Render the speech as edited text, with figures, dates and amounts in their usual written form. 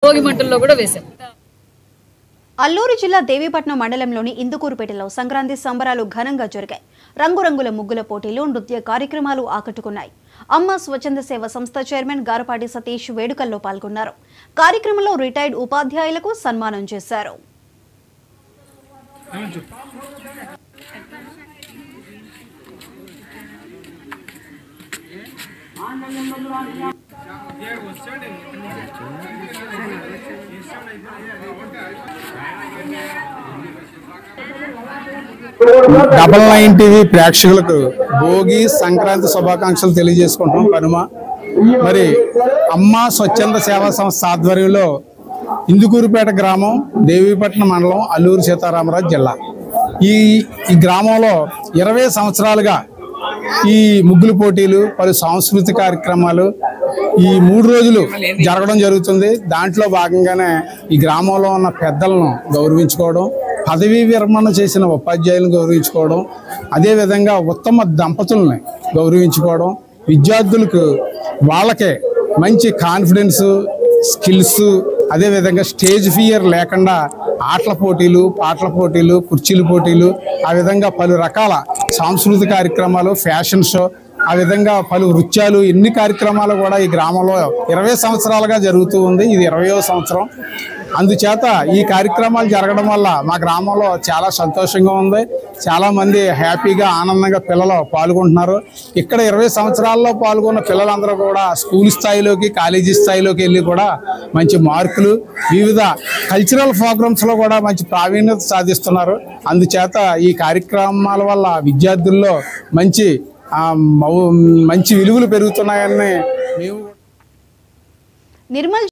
భోగి మంటల్లో కూడా వేశాం. అల్లూరు జిల్లా దేవీపట్నం మండలంలోని ఇందుకూరుపేటలో సంక్రాంతి సంబరాలు ఘనంగా జరిగాయి. రంగురంగుల ముగ్గుల పోటీలు, నృత్య కార్యక్రమాలు ఆకట్టుకున్నాయి. అమ్మ స్వచ్ఛంద సేవ సంస్థ చైర్మన్ గారపాటి సతీష్ వేడుకల్లో పాల్గొన్నారు. కార్యక్రమంలో రిటైర్డ్ ఉపాధ్యాయులకు సన్మానం చేశారు. డబల్ 9 టీవీ ప్రేక్షకులకు భోగి సంక్రాంతి శుభాకాంక్షలు తెలియజేసుకుంటున్నాం. కనుమ మరి అమ్మ స్వచ్ఛంద సేవా సంస్థ ఆధ్వర్యంలో ఇందుకూరుపేట గ్రామం, దేవీపట్నం మండలం, అల్లూరు సీతారామరాజు జిల్లా. ఈ గ్రామంలో 20 సంవత్సరాలుగా ఈ ముగ్గుల పోటీలు, పలు సాంస్కృతిక కార్యక్రమాలు ఈ 3 రోజులు జరగడం జరుగుతుంది. దాంట్లో భాగంగానే ఈ గ్రామంలో ఉన్న పెద్దలను గౌరవించుకోవడం, పదవీ విరమణ చేసిన ఉపాధ్యాయులను గౌరవించుకోవడం, అదేవిధంగా ఉత్తమ దంపతుల్ని గౌరవించుకోవడం, విద్యార్థులకు వాళ్ళకే మంచి కాన్ఫిడెన్స్, స్కిల్స్, అదేవిధంగా స్టేజ్ ఫియర్ లేకుండా ఆటల పోటీలు, పాటల పోటీలు, కుర్చీల పోటీలు, ఆ విధంగా పలు రకాల సాంస్కృతిక కార్యక్రమాలు, ఫ్యాషన్ షో, ఆ విధంగా పలు నృత్యాలు, ఎన్ని కార్యక్రమాలు కూడా ఈ గ్రామంలో 20 సంవత్సరాలుగా జరుగుతూ ఉంది. ఇది 20వ సంవత్సరం. అందుచేత ఈ కార్యక్రమాలు జరగడం వల్ల మా గ్రామంలో చాలా సంతోషంగా ఉంది. చాలామంది హ్యాపీగా, ఆనందంగా పిల్లలు పాల్గొంటున్నారు. ఇక్కడ 20 సంవత్సరాల్లో పాల్గొన్న పిల్లలందరూ కూడా స్కూల్ స్థాయిలోకి, కాలేజీ స్థాయిలోకి వెళ్ళి కూడా మంచి మార్కులు, వివిధ కల్చరల్ ప్రోగ్రామ్స్లో కూడా మంచి ప్రావీణ్యత సాధిస్తున్నారు. అందుచేత ఈ కార్యక్రమాల వల్ల విద్యార్థుల్లో మంచి విలువలు పెరుగుతున్నాయని మేము